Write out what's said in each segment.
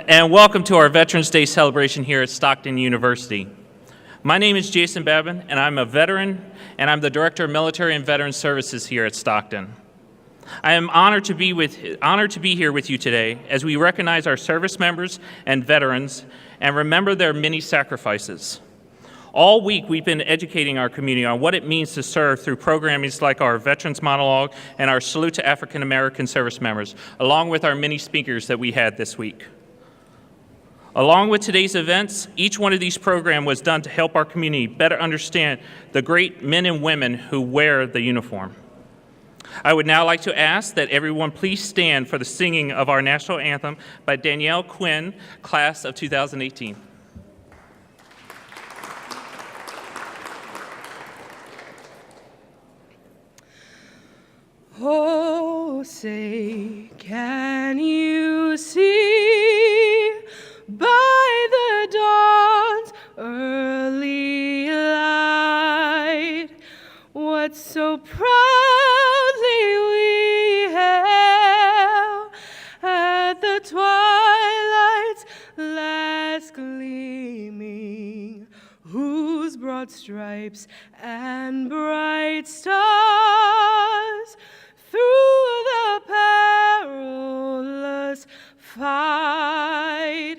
and welcome to our Veterans Day celebration here at Stockton University. My name is Jason Babin, and I'm a veteran, and I'm the Director of Military and Veteran Services here at Stockton. I am honored to be here with you today as we recognize our service members and veterans and remember their many sacrifices. All week, we've been educating our community on what it means to serve through programming like our Veterans Monologue and our Salute to African American Service Members, along with our many speakers that we had this week. Along with today's events, each one of these programs was done to help our community better understand the great men and women who wear the uniform. I would now like to ask that everyone please stand for the singing of our national anthem by Danielle Quinn, class of 2018. Oh, say, can you see by the dawn's early light what so proudly we hailed at the twilight's last gleaming, whose broad stripes and bright stars through the perilous fight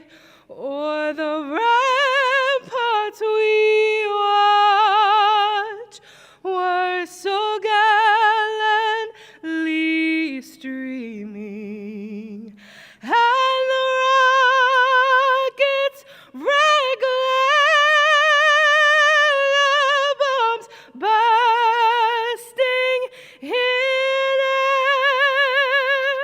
o'er the ramparts we watch were so gallantly streaming, and the rockets' red glare, bombs bursting in air,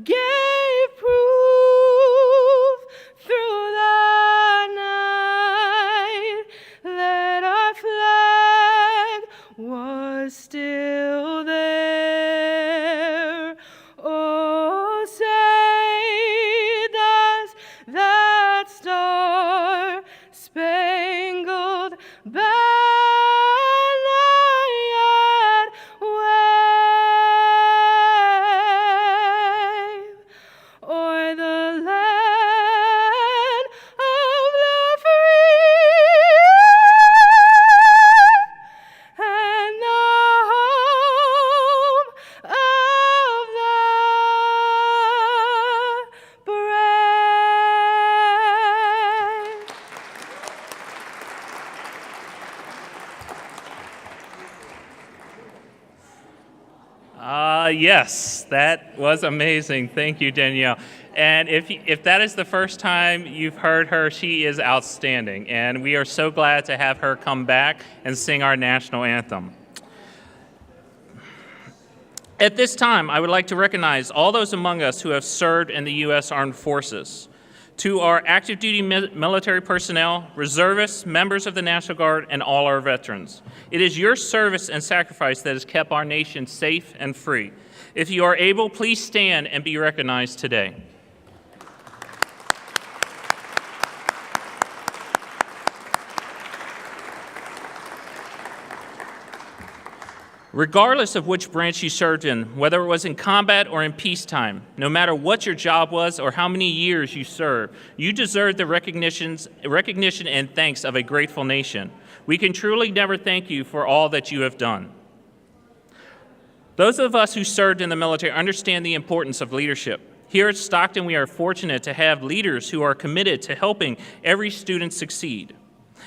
gave proof through the night that our flag was still there. Oh, say does that star-spangled banner yet wave o'er the land of the free and the home of the brave. Yes, that was amazing. Thank you, Danielle. And if that is the first time you've heard her, she is outstanding. And we are so glad to have her come back and sing our national anthem. At this time, I would like to recognize all those among us who have served in the U.S. Armed Forces. To our active duty military personnel, reservists, members of the National Guard, and all our veterans. It is your service and sacrifice that has kept our nation safe and free. If you are able, please stand and be recognized today. Regardless of which branch you served in, whether it was in combat or in peacetime, no matter what your job was or how many years you served, you deserve the recognition and thanks of a grateful nation. We can truly never thank you for all that you have done. Those of us who served in the military understand the importance of leadership. Here at Stockton, we are fortunate to have leaders who are committed to helping every student succeed.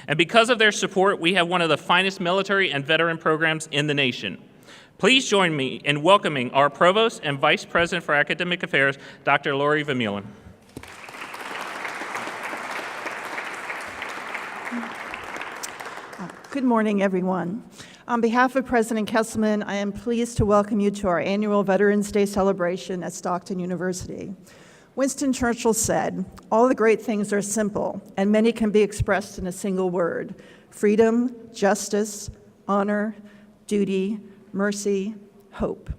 And because of their support, we have one of the finest military and veteran programs in the nation. Please join me in welcoming our Provost and Vice President for Academic Affairs, Dr. Lori Vermeulen. Good morning, everyone. On behalf of President Kesselman, I am pleased to welcome you to our annual Veterans Day celebration at Stockton University. Winston Churchill said, "All the great things are simple, and many can be expressed in a single word: freedom, justice, honor, duty, mercy, hope."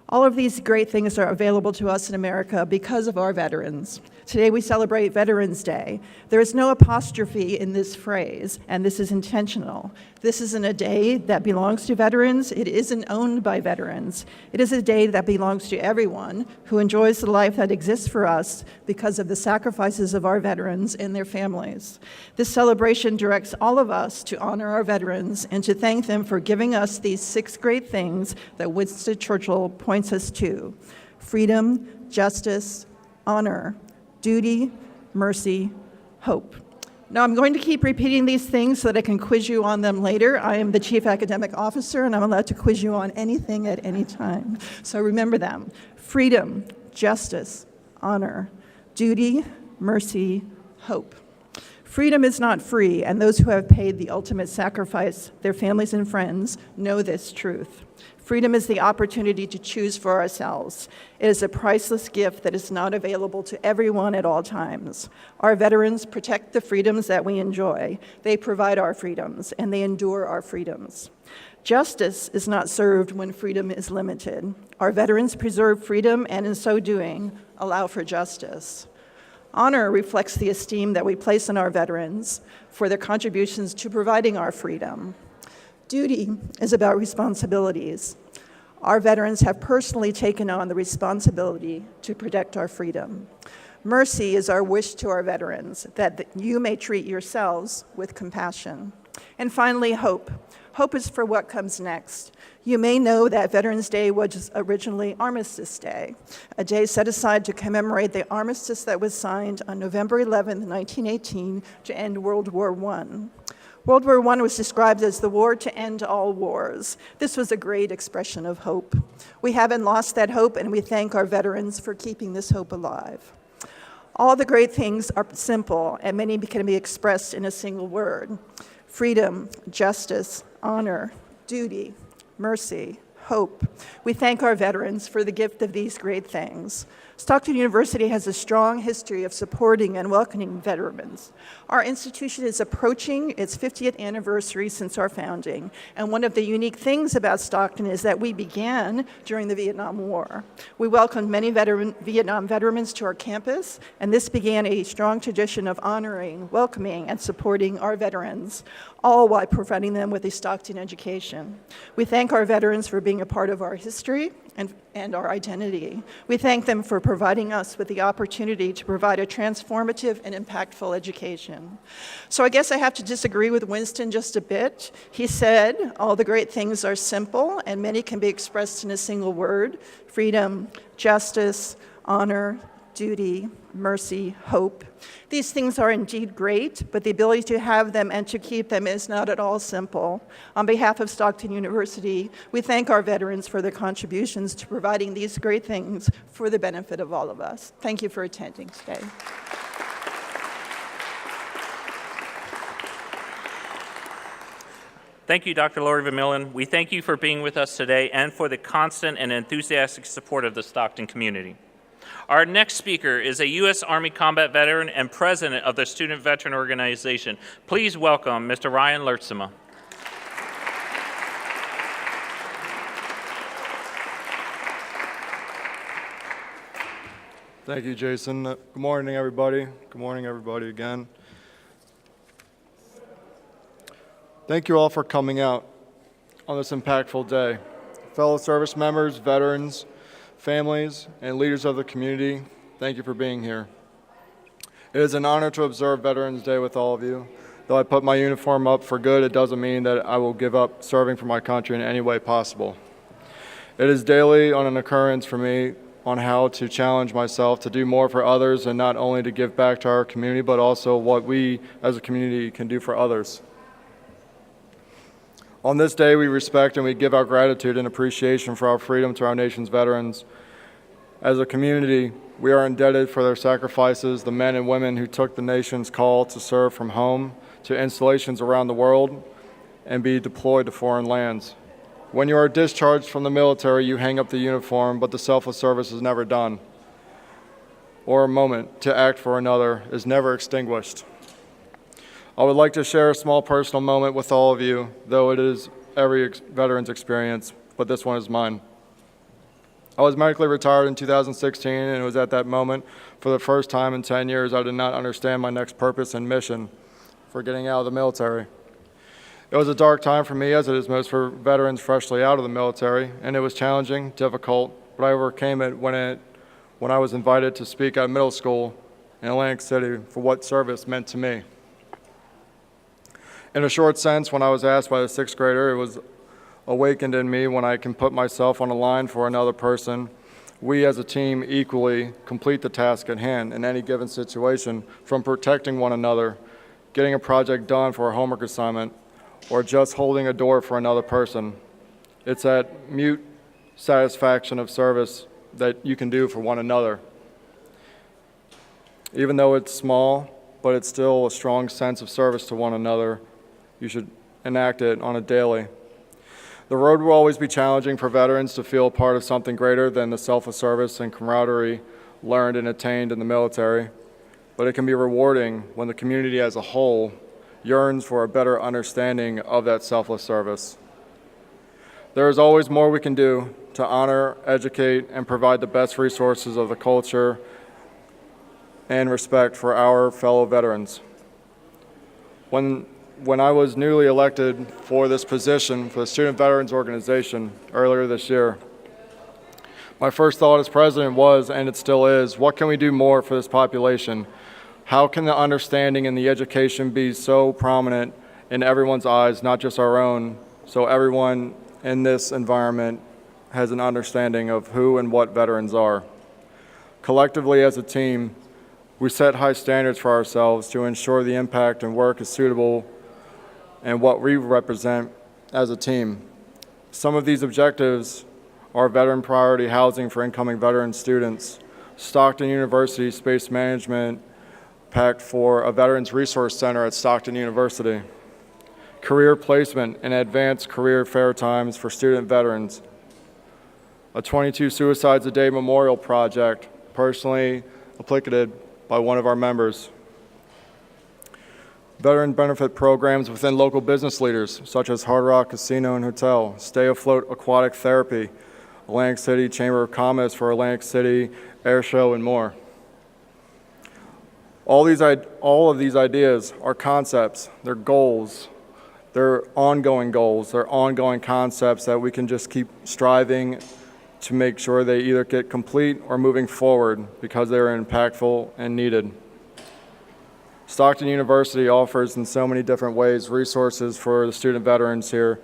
All of these great things are available to us in America because of our veterans. Today we celebrate Veterans Day. There is no apostrophe in this phrase, and this is intentional. This isn't a day that belongs to veterans. It isn't owned by veterans. It is a day that belongs to everyone who enjoys the life that exists for us because of the sacrifices of our veterans and their families. This celebration directs all of us to honor our veterans and to thank them for giving us these 6 great things that Winston Churchill points us to: freedom, justice, honor, duty, mercy, hope. Now, I'm going to keep repeating these things so that I can quiz you on them later. I am the Chief Academic Officer, and I'm allowed to quiz you on anything at any time. So remember them: freedom, justice, honor, duty, mercy, hope. Freedom is not free, and those who have paid the ultimate sacrifice, their families and friends, know this truth. Freedom is the opportunity to choose for ourselves. It is a priceless gift that is not available to everyone at all times. Our veterans protect the freedoms that we enjoy. They provide our freedoms, and they endure our freedoms. Justice is not served when freedom is limited. Our veterans preserve freedom, and in so doing, allow for justice. Honor reflects the esteem that we place in our veterans for their contributions to providing our freedom. Duty is about responsibilities. Our veterans have personally taken on the responsibility to protect our freedom. Mercy is our wish to our veterans that you may treat yourselves with compassion. And finally, hope. Hope is for what comes next. You may know that Veterans Day was originally Armistice Day, a day set aside to commemorate the armistice that was signed on November 11, 1918, to end World War I. World War I was described as the war to end all wars. This was a great expression of hope. We haven't lost that hope, and we thank our veterans for keeping this hope alive. All the great things are simple, and many can be expressed in a single word: freedom, justice, honor, duty, mercy, hope. We thank our veterans for the gift of these great things. Stockton University has a strong history of supporting and welcoming veterans. Our institution is approaching its 50th anniversary since our founding, and one of the unique things about Stockton is that we began during the Vietnam War. We welcomed many Vietnam veterans to our campus, and this began a strong tradition of honoring, welcoming, and supporting our veterans, all while providing them with a Stockton education. We thank our veterans for being a part of our history and our identity. We thank them for providing us with the opportunity to provide a transformative and impactful education. So I guess I have to disagree with Winston just a bit. He said all the great things are simple, and many can be expressed in a single word: freedom, justice, honor, duty, mercy, hope. These things are indeed great, but the ability to have them and to keep them is not at all simple. On behalf of Stockton University, we thank our veterans for their contributions to providing these great things for the benefit of all of us. Thank you for attending today. Thank you, Dr. Lori Vermillion. We thank you for being with us today and for the constant and enthusiastic support of the Stockton community. Our next speaker is a U.S. Army combat veteran and president of the Student Veteran Organization. Please welcome Mr. Ryan Lertsema. Thank you, Jason. Good morning, everybody. Good morning, everybody, again. Thank you all for coming out on this impactful day. Fellow service members, veterans, families, and leaders of the community, thank you for being here. It is an honor to observe Veterans Day with all of you. Though I put my uniform up for good, it doesn't mean that I will give up serving for my country in any way possible. It is daily on an occurrence for me on how to challenge myself to do more for others, and not only to give back to our community, but also what we as a community can do for others. On this day, we respect and we give our gratitude and appreciation for our freedom to our nation's veterans. As a community, we are indebted for their sacrifices, the men and women who took the nation's call to serve from home to installations around the world and be deployed to foreign lands. When you are discharged from the military, you hang up the uniform, but the selfless service is never done, or a moment to act for another is never extinguished. I would like to share a small personal moment with all of you, though it is every veteran's experience, but this one is mine. I was medically retired in 2016, and it was at that moment, for the first time in 10 years, I did not understand my next purpose and mission for getting out of the military. It was a dark time for me, as it is most for veterans freshly out of the military, and it was challenging, difficult, but I overcame it when I was invited to speak at middle school in Atlantic City for what service meant to me. In a short sense, when I was asked by the sixth grader, it was awakened in me when I can put myself on a line for another person. We as a team equally complete the task at hand in any given situation, from protecting one another, getting a project done for a homework assignment, or just holding a door for another person. It's that mute satisfaction of service that you can do for one another. Even though it's small, but it's still a strong sense of service to one another, you should enact it on a daily. The road will always be challenging for veterans to feel part of something greater than the selfless service and camaraderie learned and attained in the military, but it can be rewarding when the community as a whole yearns for a better understanding of that selfless service. There is always more we can do to honor, educate, and provide the best resources of the culture and respect for our fellow veterans. When I was newly elected for this position for the Student Veterans Organization earlier this year, my first thought as president was, and it still is, what can we do more for this population? How can the understanding and the education be so prominent in everyone's eyes, not just our own, so everyone in this environment has an understanding of who and what veterans are? Collectively as a team, we set high standards for ourselves to ensure the impact and work is suitable and what we represent as a team. Some of these objectives are veteran priority housing for incoming veteran students, Stockton University Space Management Pact for a Veterans Resource Center at Stockton University, career placement and advanced career fair times for student veterans, a 22 Suicides a Day memorial project personally applicated by one of our members, veteran benefit programs within local business leaders, such as Hard Rock Casino and Hotel, Stay Afloat Aquatic Therapy, Atlantic City Chamber of Commerce for Atlantic City Air Show, and more. All of these ideas are concepts, they're goals, they're ongoing goals, they're ongoing concepts that we can just keep striving to make sure they either get complete or moving forward because they're impactful and needed. Stockton University offers in so many different ways resources for the student veterans here,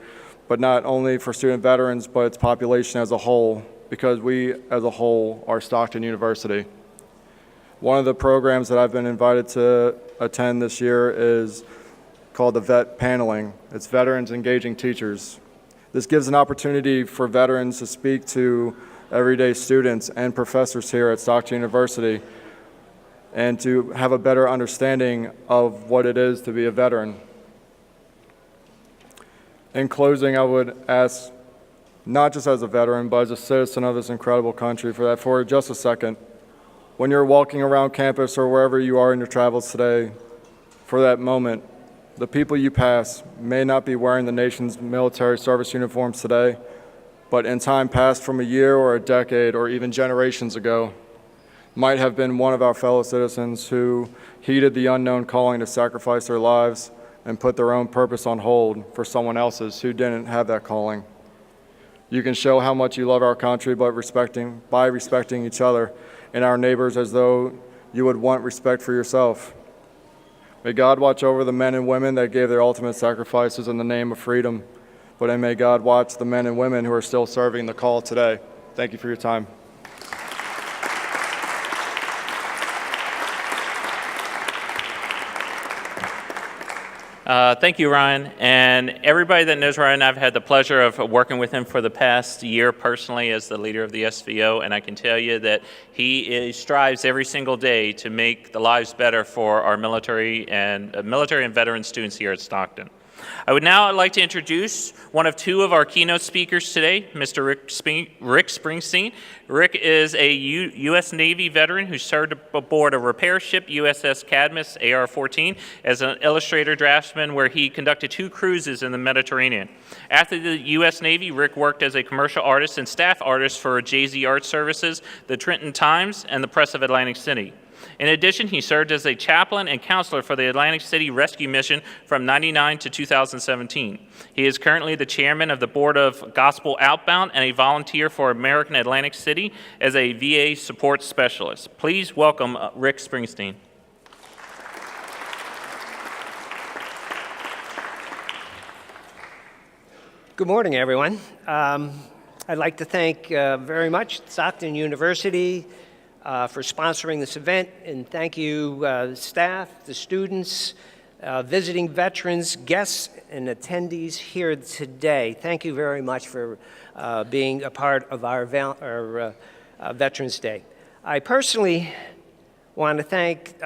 but not only for student veterans, but its population as a whole, because we as a whole are Stockton University. One of the programs that I've been invited to attend this year is called the Vet Paneling. It's Veterans Engaging Teachers. This gives an opportunity for veterans to speak to everyday students and professors here at Stockton University and to have a better understanding of what it is to be a veteran. In closing, I would ask, not just as a veteran, but as a citizen of this incredible country, for just a second, when you're walking around campus or wherever you are in your travels today, for that moment, the people you pass may not be wearing the nation's military service uniforms today, but in time past from a year or a decade or even generations ago, might have been one of our fellow citizens who heeded the unknown calling to sacrifice their lives and put their own purpose on hold for someone else's who didn't have that calling. You can show how much you love our country by respecting each other and our neighbors as though you would want respect for yourself. May God watch over the men and women that gave their ultimate sacrifices in the name of freedom, but may God watch the men and women who are still serving the call today. Thank you for your time. Thank you, Ryan. And everybody that knows Ryan, I've had the pleasure of working with him for the past year personally as the leader of the SVO, and I can tell you that he strives every single day to make the lives better for our military and veteran students here at Stockton. I would now like to introduce one of two of our keynote speakers today, Mr. Rick Springsteen. Rick is a U.S. Navy veteran who served aboard a repair ship, USS Cadmus AR-14, as an illustrator draftsman where he conducted 2 cruises in the Mediterranean. After the U.S. Navy, Rick worked as a commercial artist and staff artist for JZ Art Services, the Trenton Times, and the Press of Atlantic City. In addition, he served as a chaplain and counselor for the Atlantic City Rescue Mission from '99 to 2017. He is currently the chairman of the board of Gospel Outbound and a volunteer for American Atlantic City as a VA support specialist. Please welcome Rick Springsteen. Good morning, everyone. I'd like to thank very much Stockton University for sponsoring this event, and thank you, staff, the students, visiting veterans, guests, and attendees here today. Thank you very much for being a part of our Veterans Day. I personally want to thank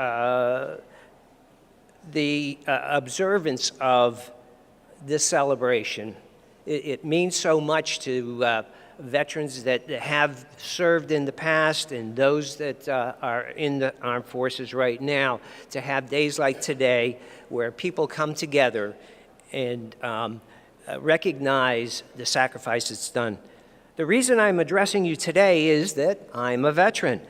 the observance of this celebration. It means so much to veterans that have served in the past and those that are in the armed forces right now, to have days like today where people come together and recognize the sacrifice that's done. The reason I'm addressing you today is that I'm a veteran.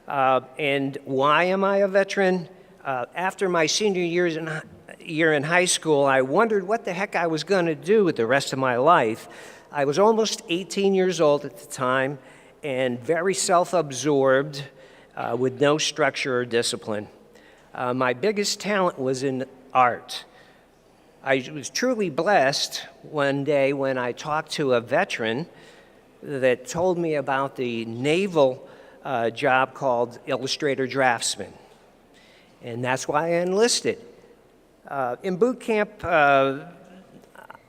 And why am I a veteran? After my senior year in high school, I wondered what the heck I was going to do with the rest of my life. I was almost 18 years old at the time and very self-absorbed with no structure or discipline. My biggest talent was in art. I was truly blessed one day when I talked to a veteran that told me about the naval job called illustrator draftsman. And that's why I enlisted. In boot camp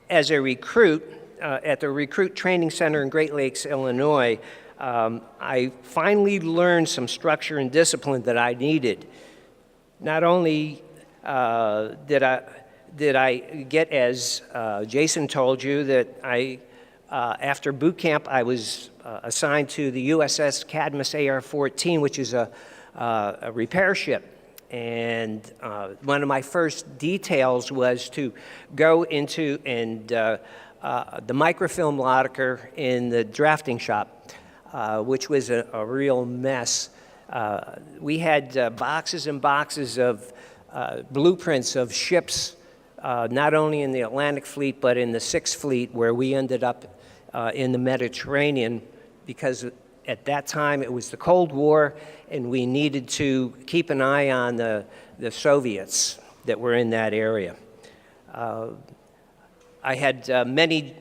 as a recruit, at the Recruit Training Center in Great Lakes, Illinois, I finally learned some structure and discipline that I needed. Not only did I get, as Jason told you, that after boot camp I was assigned to the USS Cadmus AR-14, which is a repair ship. And one of my first details was to go into the microfilm locker in the drafting shop, which was a real mess. We had boxes and boxes of blueprints of ships, not only in the Atlantic Fleet, but in the 6th Fleet, where we ended up in the Mediterranean, because at that time it was the Cold War, and we needed to keep an eye on the Soviets that were in that area. I had many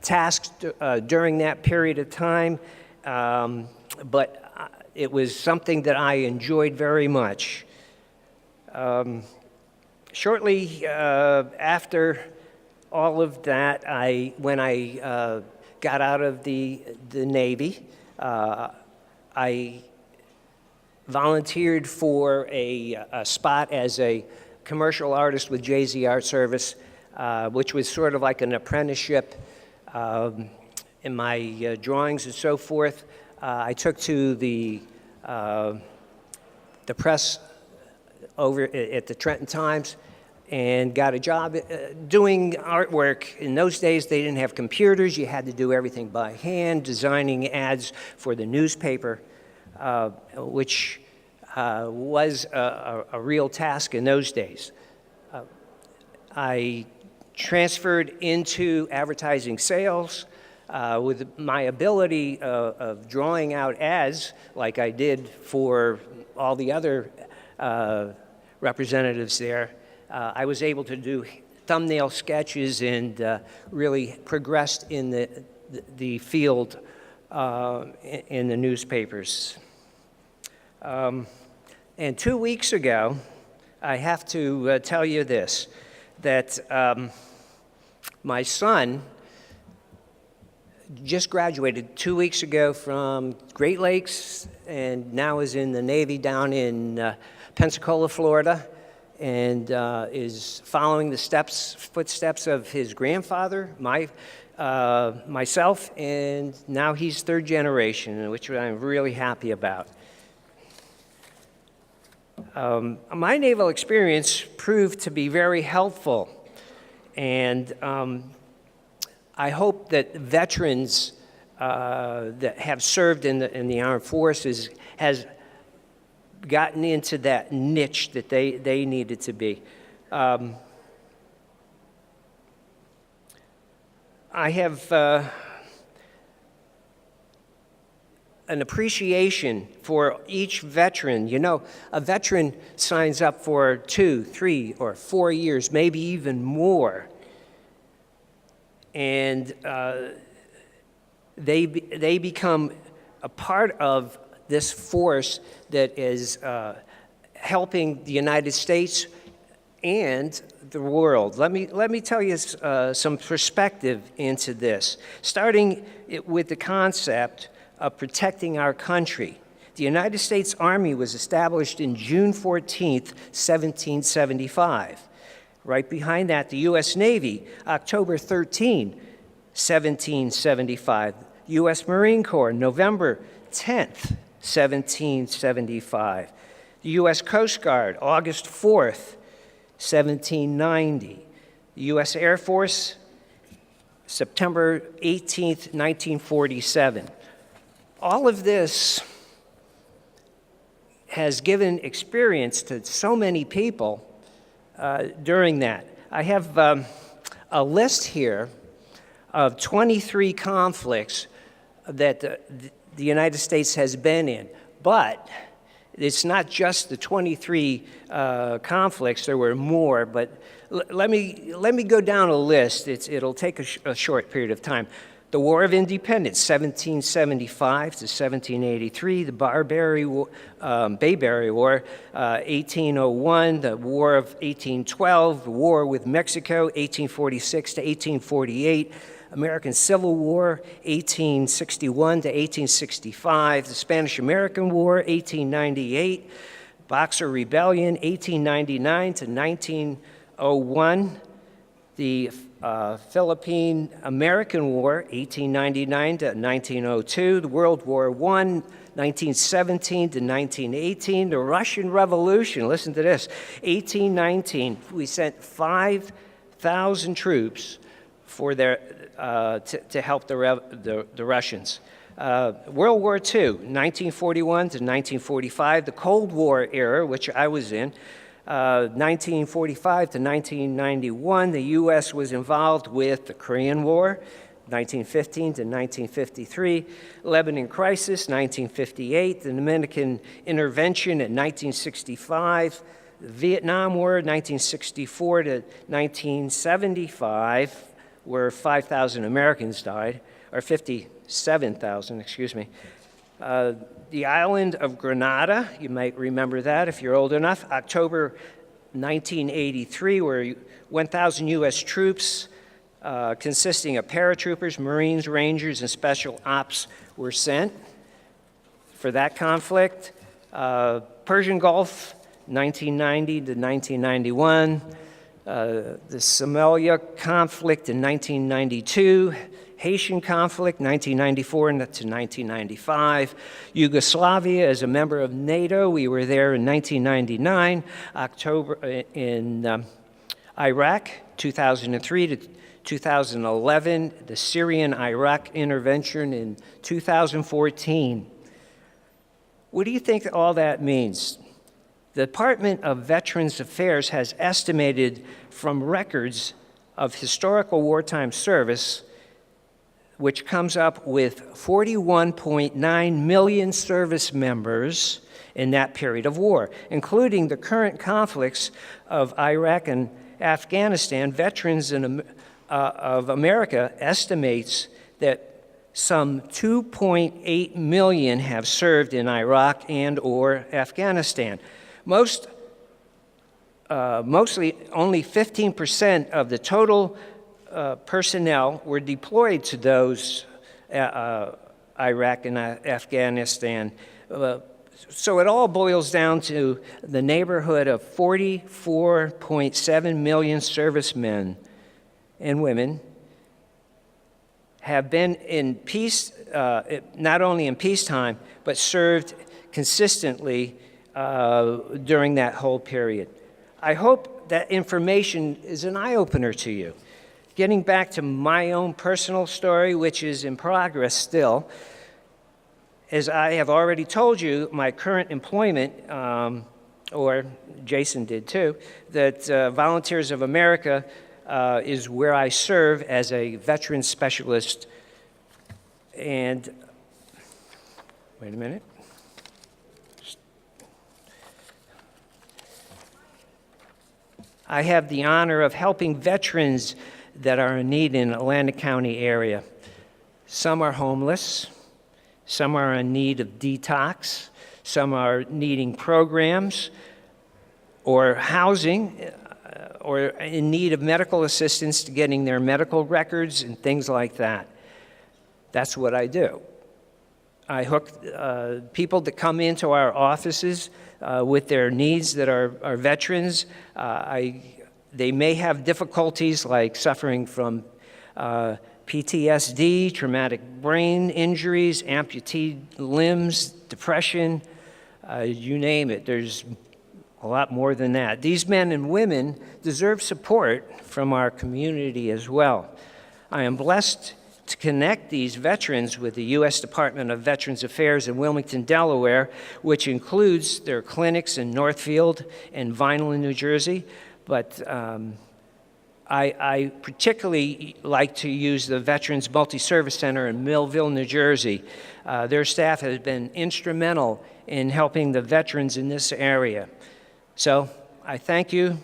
tasks during that period of time, but it was something that I enjoyed very much. Shortly after all of that, when I got out of the Navy, I volunteered for a spot as a commercial artist with JZ Art Service, which was sort of like an apprenticeship in my drawings and so forth. I took to the press over at the Trenton Times and got a job doing artwork. In those days, they didn't have computers. You had to do everything by hand, designing ads for the newspaper, which was a real task in those days. I transferred into advertising sales with my ability of drawing out ads, like I did for all the other representatives there. I was able to do thumbnail sketches and really progressed in the field in the newspapers. And 2 weeks ago, I have to tell you this, that my son just graduated 2 weeks ago from Great Lakes and now is in the Navy down in Pensacola, Florida. and is following the footsteps of his grandfather, myself, and now he's third generation, which I'm really happy about. My naval experience proved to be very helpful, and I hope that veterans that have served in the armed forces has gotten into that niche that they needed to be. I have an appreciation for each veteran. You know, a veteran signs up for 2, 3, or 4 years, maybe even more. And they become a part of this force that is helping the United States and the world. Let me tell you some perspective into this, starting with the concept of protecting our country. The United States Army was established in June 14th, 1775. Right behind that, the U.S. Navy, October 13, 1775. U.S. Marine Corps, November 10th, 1775. The U.S. Coast Guard, August 4th, 1790. The U.S. Air Force, September 18th, 1947. All of this has given experience to so many people during that. I have a list here of 23 conflicts that the United States has been in, but it's not just the 23 conflicts. There were more, but let me go down a list. It'll take a short period of time. The War of Independence, 1775 to 1783. The Bayberry War, 1801. The War of 1812. The War with Mexico, 1846 to 1848. American Civil War, 1861 to 1865. The Spanish-American War, 1898. Boxer Rebellion, 1899 to 1901. The Philippine-American War, 1899 to 1902. The World War I, 1917 to 1918. The Russian Revolution, listen to this, 1819. We sent 5,000 troops for to help the Russians. World War II, 1941 to 1945. The Cold War era, which I was in, 1945 to 1991, the U.S. was involved with the Korean War, 1915 to 1953, Lebanon crisis, 1958, the Dominican intervention in 1965, the Vietnam War, 1964 to 1975, where 5,000 Americans died, or 57,000, excuse me. The island of Grenada, you might remember that if you're old enough, October 1983, where 1,000 U.S. troops consisting of paratroopers, Marines, Rangers, and Special Ops were sent for that conflict. Persian Gulf, 1990 to 1991. The Somalia conflict in 1992. Haitian conflict, 1994 to 1995. Yugoslavia as a member of NATO, we were there in 1999. October in Iraq, 2003 to 2011. The Syrian-Iraq intervention in 2014. What do you think all that means? The Department of Veterans Affairs has estimated from records of historical wartime service, which comes up with 41.9 million service members in that period of war, including the current conflicts of Iraq and Afghanistan. Veterans of America estimates that some 2.8 million have served in Iraq and or Afghanistan. Mostly only 15% of the total personnel were deployed to those Iraq and Afghanistan. So it all boils down to the neighborhood of 44.7 million servicemen and women have been in peace, not only in peacetime, but served consistently during that whole period. I hope that information is an eye-opener to you. Getting back to my own personal story, which is in progress still, as I have already told you, my current employment, or Jason did too, that Volunteers of America is where I serve as a veteran specialist. And, wait a minute. I have the honor of helping veterans that are in need in Atlantic County area. Some are homeless. Some are in need of detox. Some are needing programs or housing or in need of medical assistance to getting their medical records and things like that. That's what I do. I hook people that come into our offices with their needs that are veterans. They may have difficulties like suffering from PTSD, traumatic brain injuries, amputee limbs, depression, you name it. There's a lot more than that. These men and women deserve support from our community as well. I am blessed to connect these veterans with the U.S. Department of Veterans Affairs in Wilmington, Delaware, which includes their clinics in Northfield and Vineland, New Jersey. But I particularly like to use the Veterans Multi-Service Center in Millville, New Jersey. Their staff has been instrumental in helping the veterans in this area. So I thank you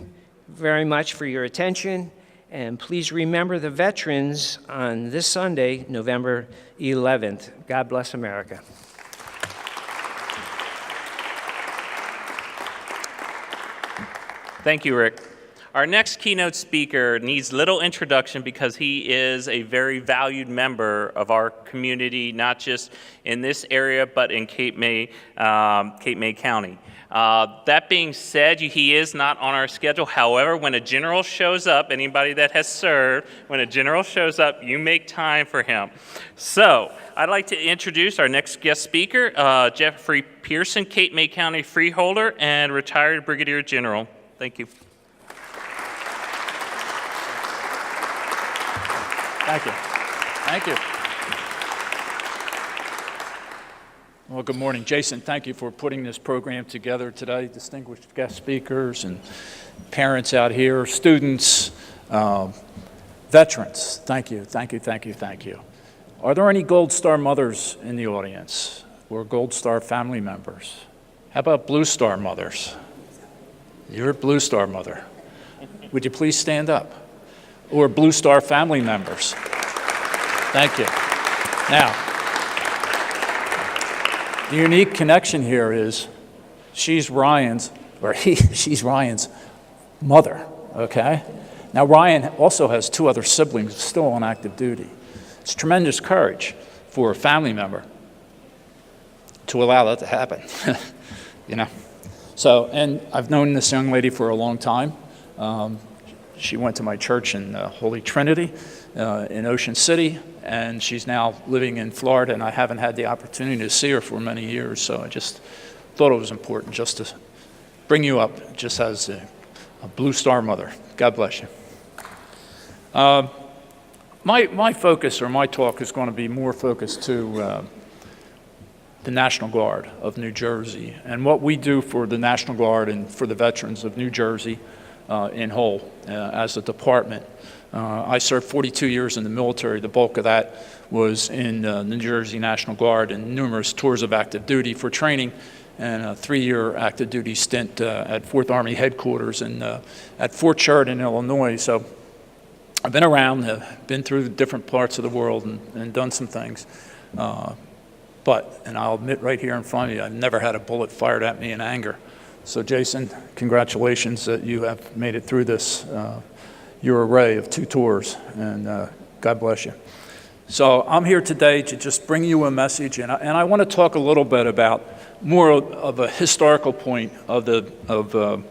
very much for your attention, and please remember the veterans on this Sunday, November 11th. God bless America. Thank you, Rick. Our next keynote speaker needs little introduction because he is a very valued member of our community, not just in this area, but in Cape May County. That being said, he is not on our schedule. However, when a general shows up, anybody that has served, when a general shows up, you make time for him. So I'd like to introduce our next guest speaker, Jeffrey Pearson, Cape May County freeholder and retired brigadier general. Thank you. Thank you. Thank you. Well, good morning. Jason, thank you for putting this program together today. Distinguished guest speakers and parents out here, students, veterans, thank you, thank you, thank you, thank you. Are there any Gold Star mothers in the audience or Gold Star family members? How about Blue Star mothers? You're a Blue Star mother. Would you please stand up? Or Blue Star family members. Thank you. Now, the unique connection here is she's Ryan's mother, okay? Now, Ryan also has two other siblings still on active duty. It's tremendous courage for a family member to allow that to happen, you know? So, and I've known this young lady for a long time. She went to my church in Holy Trinity in Ocean City, and she's now living in Florida, and I haven't had the opportunity to see her for many years, so I just thought it was important just to bring you up just as a Blue Star mother. God bless you. My focus, or my talk, is going to be more focused to the National Guard of New Jersey and what we do for the National Guard and for the veterans of New Jersey in whole as a department. I served 42 years in the military. The bulk of that was in New Jersey National Guard and numerous tours of active duty for training and a 3-year active duty stint at 4th Army Headquarters and at Fort Sheridan, Illinois. So I've been around, been through different parts of the world and done some things. And I'll admit right here in front of you, I've never had a bullet fired at me in anger. So Jason, congratulations that you have made it through this, your array of 2 tours, and God bless you. So I'm here today to just bring you a message, and I want to talk a little bit about more of a historical point of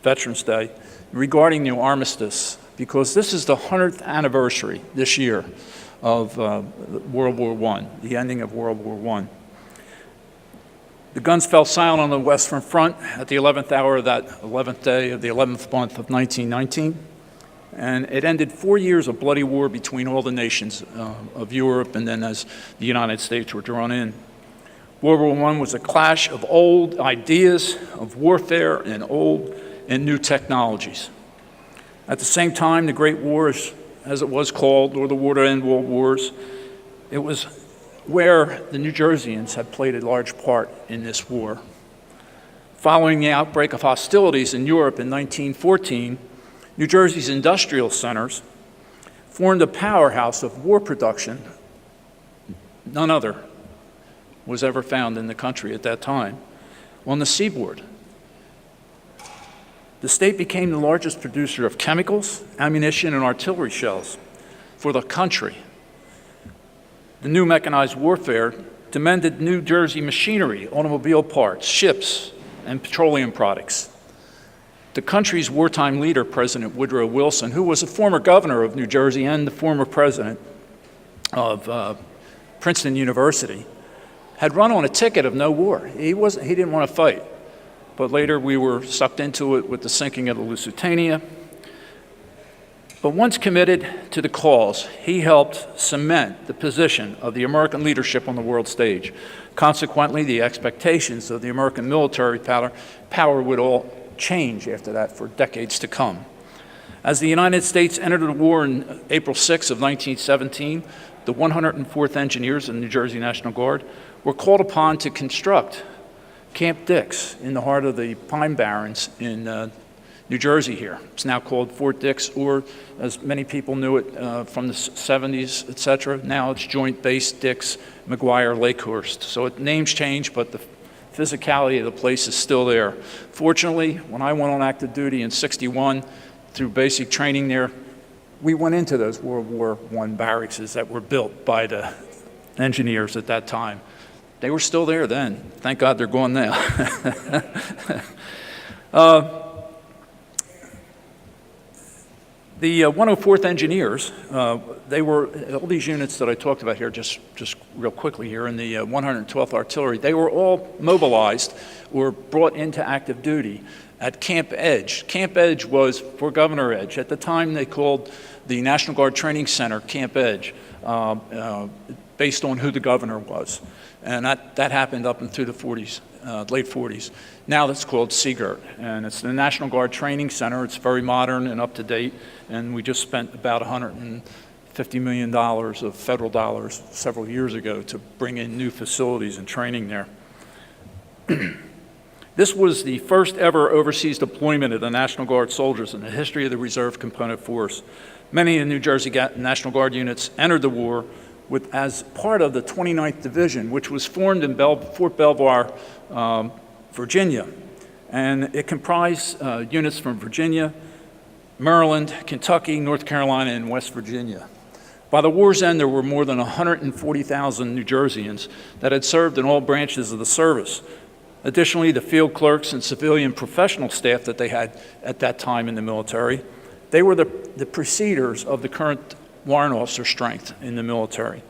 Veterans Day regarding the armistice, because this is the 100th anniversary this year of World War I, the ending of World War I. The guns fell silent on the Western Front at the 11th hour of that 11th day of the 11th month of 1919, and it ended 4 years of bloody war between all the nations of Europe, and then as the United States were drawn in. World War I was a clash of old ideas of warfare and old and new technologies. At the same time, the Great War, as it was called, or the War to End World Wars, it was where the New Jerseyans had played a large part in this war. Following the outbreak of hostilities in Europe in 1914, New Jersey's industrial centers formed a powerhouse of war production. None other was ever found in the country at that time. On the seaboard, the state became the largest producer of chemicals, ammunition, and artillery shells for the country. The new mechanized warfare demanded New Jersey machinery, automobile parts, ships, and petroleum products. The country's wartime leader, President Woodrow Wilson, who was a former governor of New Jersey and the former president of Princeton University, had run on a ticket of no war. He didn't want to fight. But later we were sucked into it with the sinking of the Lusitania. But once committed to the cause, he helped cement the position of the American leadership on the world stage. Consequently, the expectations of the American military power would all change after that for decades to come. As the United States entered the war on April 6 of 1917, the 104th Engineers of the New Jersey National Guard were called upon to construct Camp Dix in the heart of the Pine Barrens in New Jersey here. It's now called Fort Dix, or as many people knew it from the 70s, et cetera, now it's Joint Base Dix, McGuire, Lakehurst. So names change, but the physicality of the place is still there. Fortunately, when I went on active duty in '61, through basic training there, we went into those World War I barracks that were built by the engineers at that time. They were still there then. Thank God they're gone now. The 104th Engineers, they were, all these units that I talked about here, just real quickly here, in the 112th Artillery, they were all mobilized or brought into active duty at Camp Edge. Camp Edge was for Governor Edge. At the time, they called the National Guard Training Center Camp Edge, based on who the governor was. And that happened up into the 40s, late 40s. Now that's called Seagirt, and it's the National Guard Training Center. It's very modern and up to date, and we just spent about $150 million of federal dollars several years ago to bring in new facilities and training there. This was the first ever overseas deployment of the National Guard soldiers in the history of the Reserve Component Force. Many of the New Jersey National Guard units entered the war as part of the 29th Division, which was formed in Fort Belvoir, Virginia. And it comprised units from Virginia, Maryland, Kentucky, North Carolina, and West Virginia. By the war's end, there were more than 140,000 New Jerseyans that had served in all branches of the service. Additionally, the field clerks and civilian professional staff that they had at that time in the military, they were the preceders of the current warrant officer strength in the military.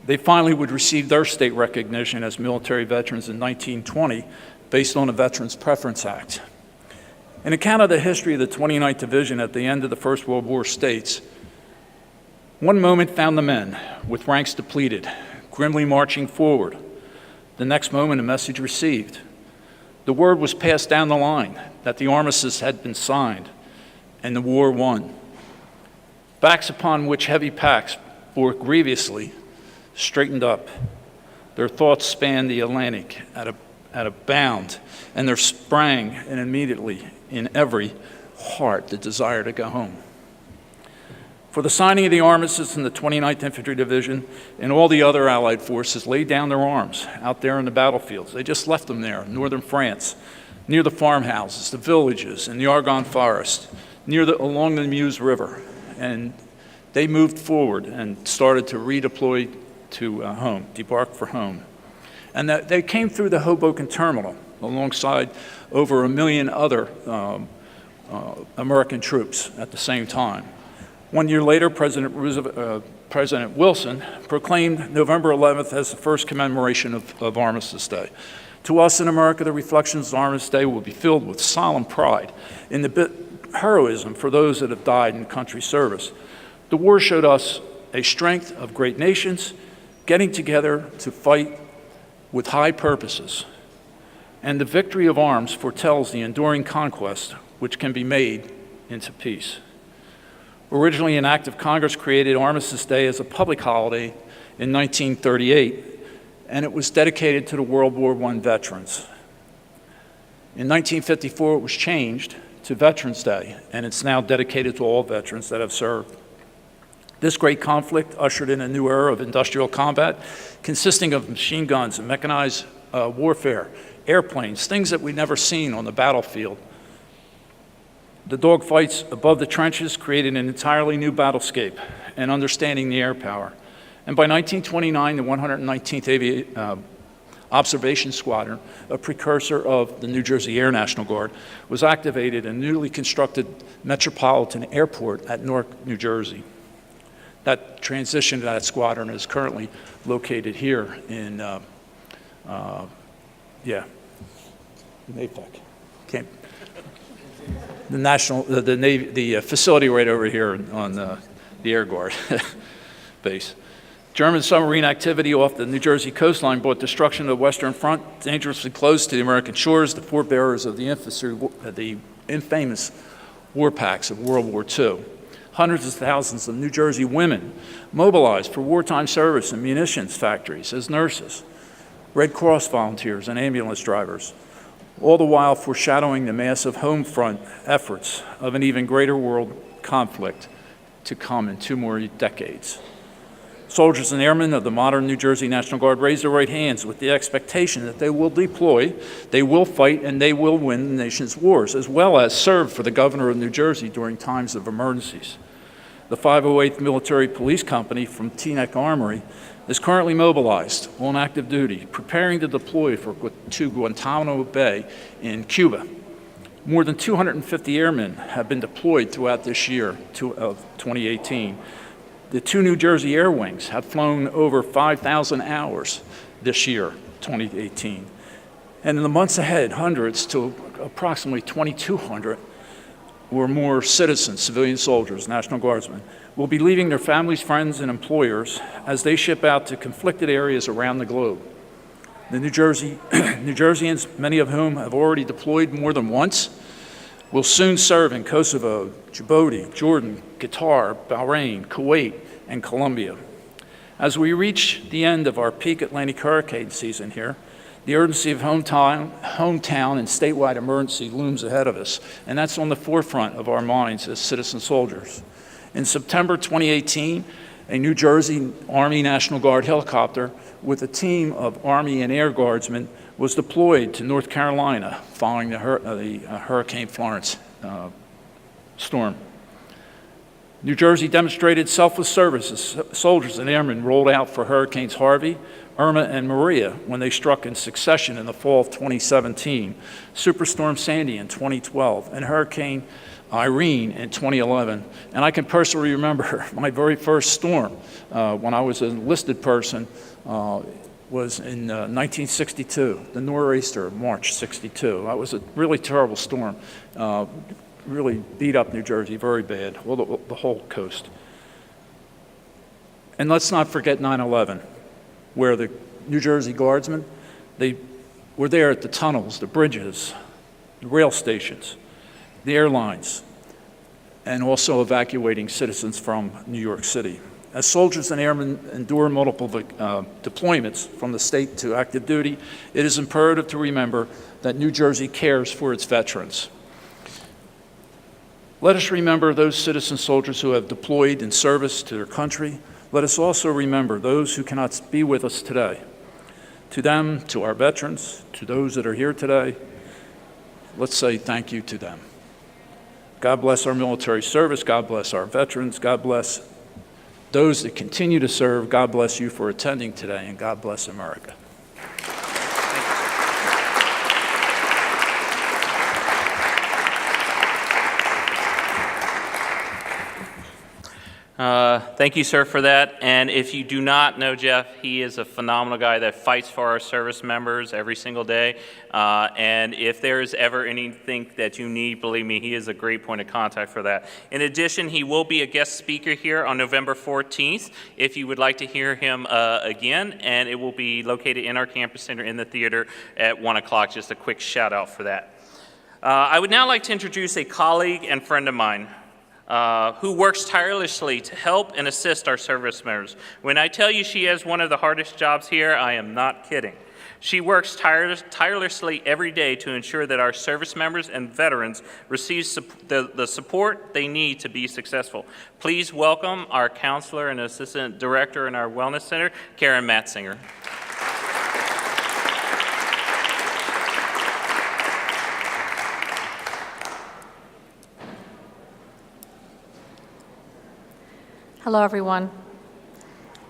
They finally would receive their state recognition as military veterans in 1920 based on the Veterans Preference Act. An account of the history of the 29th Division at the end of the First World War states, "One moment found the men, with ranks depleted, grimly marching forward. The next moment a message received. The word was passed down the line that the armistice had been signed and the war won. Backs upon which heavy packs bore grievously straightened up. Their thoughts spanned the Atlantic at a bound, and there sprang and immediately in every heart the desire to go home." For the signing of the armistice in the 29th Infantry Division and all the other Allied forces laid down their arms out there in the battlefields. They just left them there in northern France, near the farmhouses, the villages, in the Argonne Forest, along the Meuse River. And they moved forward and started to redeploy to debark for home. And that they came through the Hoboken terminal alongside over 1 million other American troops at the same time. 1 year later, President Wilson proclaimed November 11th as the first commemoration of Armistice Day. To us in America, the reflections of Armistice Day will be filled with solemn pride in the heroism for those that have died in country service. The war showed us a strength of great nations getting together to fight with high purposes. And the victory of arms foretells the enduring conquest which can be made into peace. Originally, an act of Congress created Armistice Day as a public holiday in 1938, and it was dedicated to the World War I veterans. In 1954, it was changed to Veterans Day, and it's now dedicated to all veterans that have served. This great conflict ushered in a new era of industrial combat, consisting of machine guns and mechanized warfare, airplanes, things that we'd never seen on the battlefield. The dogfights above the trenches created an entirely new battlescape and understanding the air power. And by 1929, the 119th Observation Squadron, a precursor of the New Jersey Air National Guard, was activated in a newly constructed metropolitan airport at Newark, New Jersey. That transition to that squadron is currently located here in, NAVFAC. The facility right over here on the Air Guard base. German submarine activity off the New Jersey coastline brought destruction to the Western Front, dangerously close to the American shores, the forebearers of the infamous war pacts of World War II. Hundreds of thousands of New Jersey women mobilized for wartime service in munitions factories as nurses, Red Cross volunteers, and ambulance drivers, all the while foreshadowing the massive home front efforts of an even greater world conflict to come in 2 more decades. Soldiers and airmen of the modern New Jersey National Guard raised their right hands with the expectation that they will deploy, they will fight, and they will win the nation's wars, as well as serve for the governor of New Jersey during times of emergencies. The 508th Military Police Company from Teaneck Armory is currently mobilized on active duty, preparing to deploy to Guantanamo Bay in Cuba. More than 250 airmen have been deployed throughout this year of 2018. The 2 New Jersey Air Wings have flown over 5,000 hours this year, 2018. And in the months ahead, hundreds to approximately 2,200 or more citizens, civilian soldiers, National Guardsmen, will be leaving their families, friends, and employers as they ship out to conflicted areas around the globe. The New Jerseyans, many of whom have already deployed more than once, will soon serve in Kosovo, Djibouti, Jordan, Qatar, Bahrain, Kuwait, and Colombia. As we reach the end of our peak Atlantic hurricane season here, the urgency of hometown and statewide emergency looms ahead of us, and that's on the forefront of our minds as citizen soldiers. In September 2018, a New Jersey Army National Guard helicopter with a team of Army and Air Guardsmen was deployed to North Carolina following the Hurricane Florence storm. New Jersey demonstrated selfless service as soldiers and airmen rolled out for Hurricanes Harvey, Irma, and Maria when they struck in succession in the fall of 2017, Superstorm Sandy in 2012, and Hurricane Irene in 2011. And I can personally remember my very first storm when I was an enlisted person was in 1962, the nor'easter of March 62. That was a really terrible storm. Really beat up New Jersey very bad, well, the whole coast. And let's not forget 9/11, where the New Jersey Guardsmen, they were there at the tunnels, the bridges, the rail stations, the airlines, and also evacuating citizens from New York City. As soldiers and airmen endure multiple deployments from the state to active duty, it is imperative to remember that New Jersey cares for its veterans. Let us remember those citizen soldiers who have deployed in service to their country. Let us also remember those who cannot be with us today. To them, to our veterans, to those that are here today, let's say thank you to them. God bless our military service. God bless our veterans. God bless those that continue to serve. God bless you for attending today, and God bless America. Thank you, sir, for that. And if you do not know Jeff, he is a phenomenal guy that fights for our service members every single day. And if there is ever anything that you need, believe me, he is a great point of contact for that. In addition, he will be a guest speaker here on November 14th if you would like to hear him again. And it will be located in our campus center in the theater at 1 o'clock. Just a quick shout out for that. I would now like to introduce a colleague and friend of mine. Who works tirelessly to help and assist our service members. When I tell you she has one of the hardest jobs here, I am not kidding. She works tirelessly every day to ensure that our service members and veterans receive the support they need to be successful. Please welcome our counselor and assistant director in our Wellness Center, Karen Matzinger. Hello, everyone.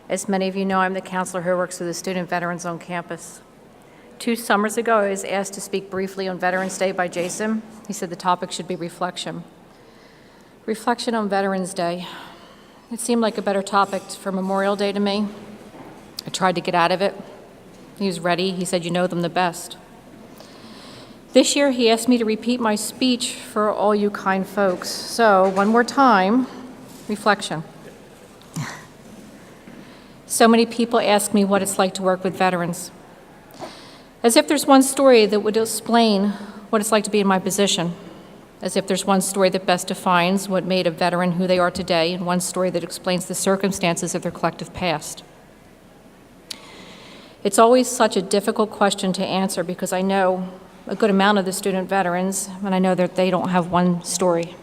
As many of you know, I'm the counselor who works with the student veterans on campus. 2 summers ago, I was asked to speak briefly on Veterans Day by Jason. He said the topic should be reflection. Reflection on Veterans Day. It seemed like a better topic for Memorial Day to me. I tried to get out of it. He was ready. He said, "You know them the best." This year, he asked me to repeat my speech for all you kind folks. So, one more time, reflection. So many people ask me what it's like to work with veterans. As if there's one story that would explain what it's like to be in my position. As if there's one story that best defines what made a veteran who they are today, and one story that explains the circumstances of their collective past. It's always such a difficult question to answer because I know a good amount of the student veterans, and I know that they don't have one story.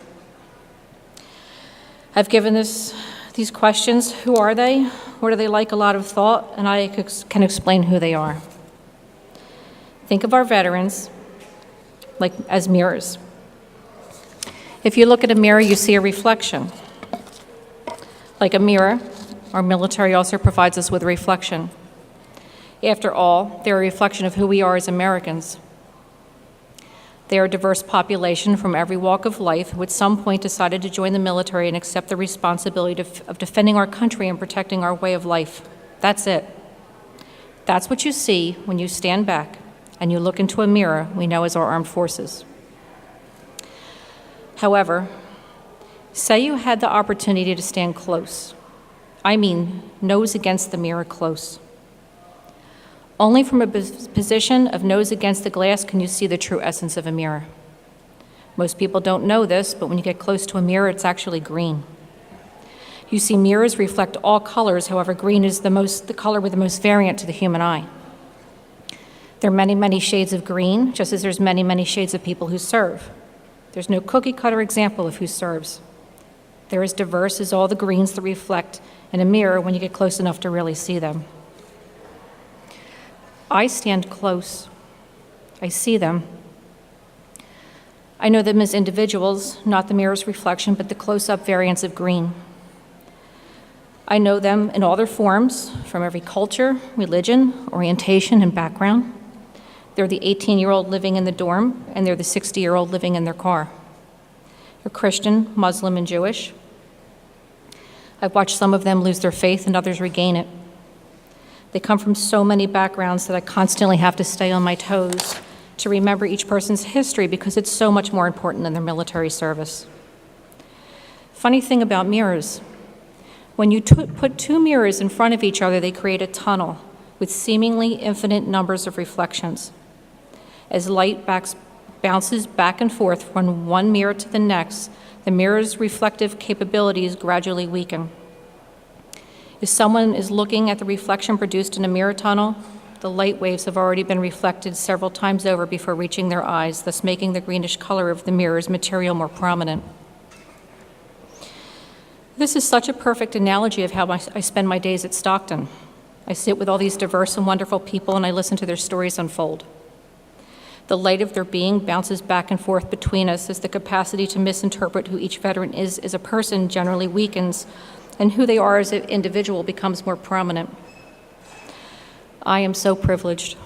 I've given these questions, who are they? What are they like? A lot of thought, and I can explain who they are. Think of our veterans like as mirrors. If you look at a mirror, you see a reflection. Like a mirror, our military also provides us with a reflection. After all, they're a reflection of who we are as Americans. They are a diverse population from every walk of life who at some point decided to join the military and accept the responsibility of defending our country and protecting our way of life. That's it. That's what you see when you stand back and you look into a mirror we know as our armed forces. However, say you had the opportunity to stand close. I mean, nose against the mirror close. Only from a position of nose against the glass can you see the true essence of a mirror. Most people don't know this, but when you get close to a mirror, it's actually green. You see mirrors reflect all colors, however, green is the color with the most variant to the human eye. There are many, many shades of green, just as there's many, many shades of people who serve. There's no cookie-cutter example of who serves. They're as diverse as all the greens that reflect in a mirror when you get close enough to really see them. I stand close. I see them. I know them as individuals, not the mirror's reflection, but the close-up variants of green. I know them in all their forms, from every culture, religion, orientation, and background. They're the 18-year-old living in the dorm, and they're the 60-year-old living in their car. They're Christian, Muslim, and Jewish. I've watched some of them lose their faith and others regain it. They come from so many backgrounds that I constantly have to stay on my toes to remember each person's history because it's so much more important than their military service. Funny thing about mirrors, when you put 2 mirrors in front of each other, they create a tunnel with seemingly infinite numbers of reflections. As light bounces back and forth from one mirror to the next, the mirror's reflective capabilities gradually weaken. If someone is looking at the reflection produced in a mirror tunnel, the light waves have already been reflected several times over before reaching their eyes, thus making the greenish color of the mirror's material more prominent. This is such a perfect analogy of how I spend my days at Stockton. I sit with all these diverse and wonderful people and I listen to their stories unfold. The light of their being bounces back and forth between us as the capacity to misinterpret who each veteran is as a person generally weakens, and who they are as an individual becomes more prominent. I am so privileged.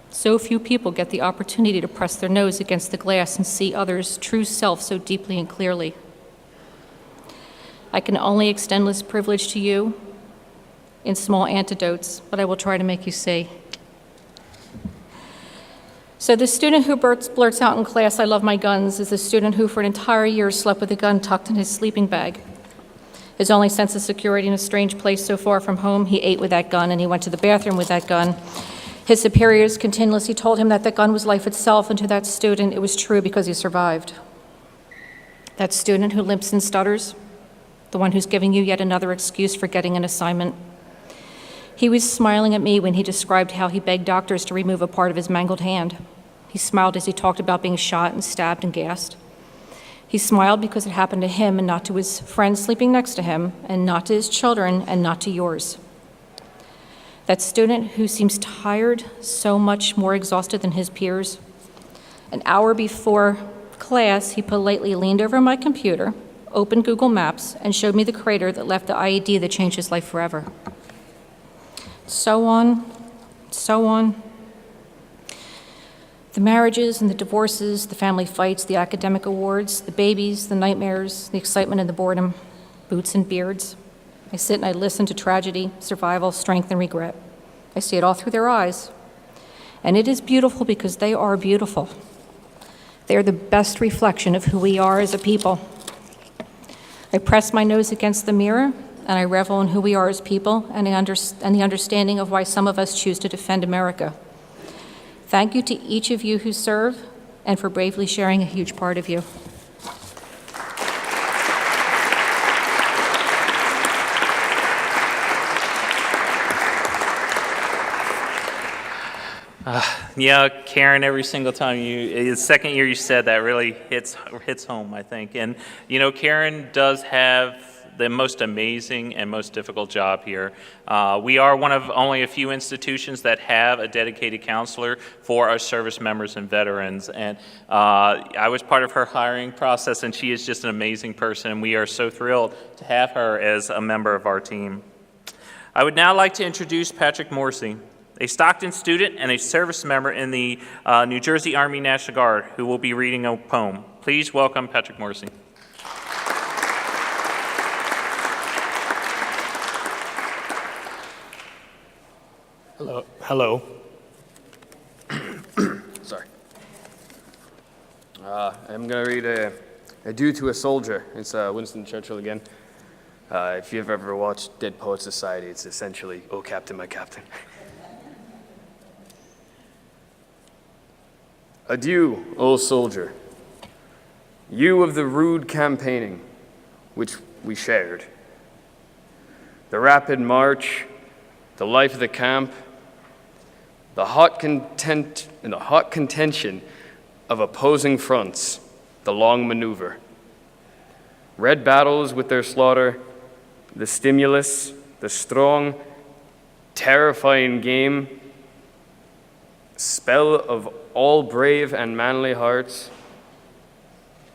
So few people get the opportunity to press their nose against the glass and see others' true self so deeply and clearly. I can only extend this privilege to you in small antidotes, but I will try to make you see. So the student who blurts out in class, "I love my guns," is the student who for an entire year slept with a gun tucked in his sleeping bag. His only sense of security in a strange place so far from home, he ate with that gun and he went to the bathroom with that gun. His superiors continuously told him that the gun was life itself, and to that student, it was true because he survived. That student who limps and stutters, the one who's giving you yet another excuse for getting an assignment. He was smiling at me when he described how he begged doctors to remove a part of his mangled hand. He smiled as he talked about being shot and stabbed and gassed. He smiled because it happened to him and not to his friends sleeping next to him, and not to his children and not to yours. That student who seems tired, so much more exhausted than his peers. An hour before class, he politely leaned over my computer, opened Google Maps, and showed me the crater that left the IED that changed his life forever. So on, so on. The marriages and the divorces, the family fights, the academic awards, the babies, the nightmares, the excitement and the boredom, boots and beards. I sit and I listen to tragedy, survival, strength, and regret. I see it all through their eyes. And it is beautiful because they are beautiful. They are the best reflection of who we are as a people. I press my nose against the mirror, and I revel in who we are as people and the understanding of why some of us choose to defend America. Thank you to each of you who serve and for bravely sharing a huge part of you. Yeah, Karen, every single time the second year you said that really hits home, I think. And, you know, Karen does have the most amazing and most difficult job here. We are one of only a few institutions that have a dedicated counselor for our service members and veterans. And I was part of her hiring process, and she is just an amazing person, and we are so thrilled to have her as a member of our team. I would now like to introduce Patrick Morsey, a Stockton student and a service member in the New Jersey Army National Guard, who will be reading a poem. Please welcome Patrick Morsey. Hello. Sorry. I'm going to read a Due to a Soldier. It's Winston Churchill again. If you've ever watched Dead Poets Society, it's essentially, "Oh, Captain, my Captain." Adieu, O soldier. You of the rude campaigning, which we shared. The rapid march, the life of the camp, the hot contention of opposing fronts, the long maneuver. Red battles with their slaughter, the stimulus, the strong, terrifying game, spell of all brave and manly hearts,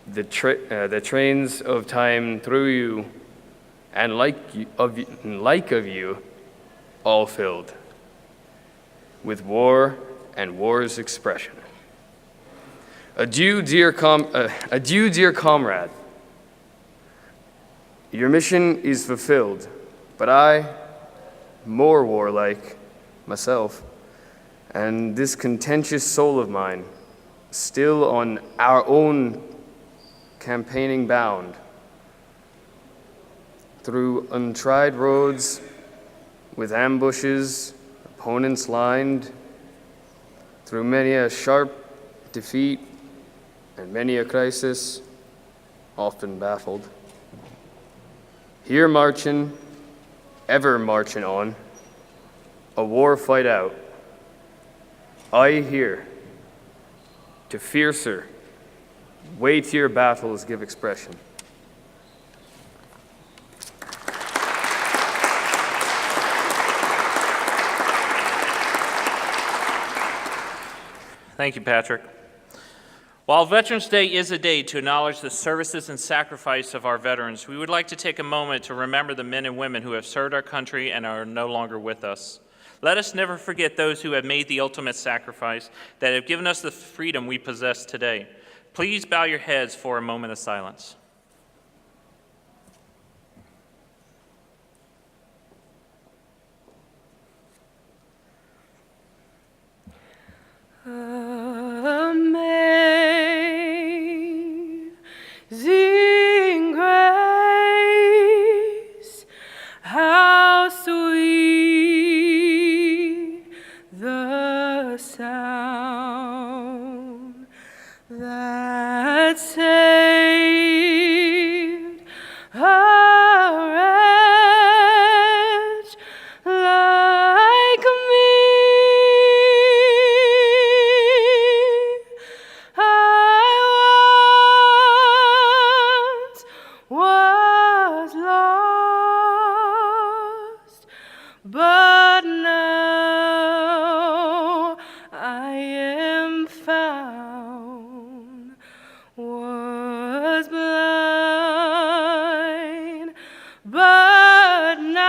the trains of time through you, and like of you, all filled with war and war's expression. Adieu, dear comrade. Your mission is fulfilled, but I, more warlike myself, and this contentious soul of mine, still on our own campaigning bound, through untried roads, with ambushes, opponents lined, through many a sharp defeat and many a crisis, often baffled. Here marching, ever marching on, a war fight out, I here, to fiercer, weightier battles give expression. Thank you, Patrick. While Veterans Day is a day to acknowledge the services and sacrifice of our veterans, we would like to take a moment to remember the men and women who have served our country and are no longer with us. Let us never forget those who have made the ultimate sacrifice that have given us the freedom we possess today. Please bow your heads for a moment of silence. Amazing grace, how sweet the sound that saved a wretch like me. I once was lost, but now I am found. Was blind, but now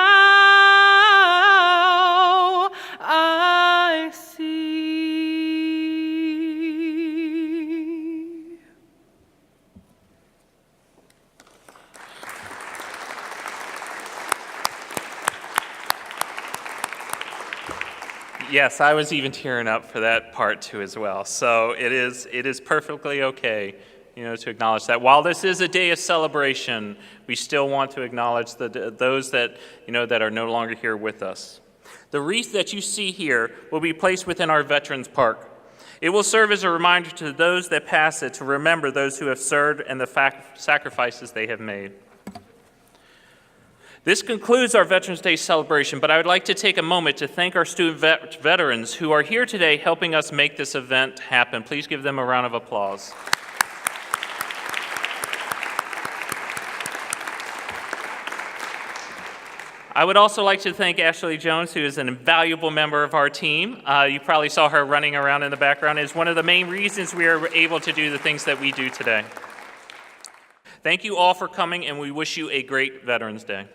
I see. Yes, I was even tearing up for that part too as well. So it is perfectly okay, to acknowledge that. While this is a day of celebration, we still want to acknowledge those that, that are no longer here with us. The wreath that you see here will be placed within our Veterans Park. It will serve as a reminder to those that pass it to remember those who have served and the sacrifices they have made. This concludes our Veterans Day celebration, but I would like to take a moment to thank our student veterans who are here today helping us make this event happen. Please give them a round of applause. I would also like to thank Ashley Jones, who is an invaluable member of our team. You probably saw her running around in the background. It's one of the main reasons we are able to do the things that we do today. Thank you all for coming, and we wish you a great Veterans Day.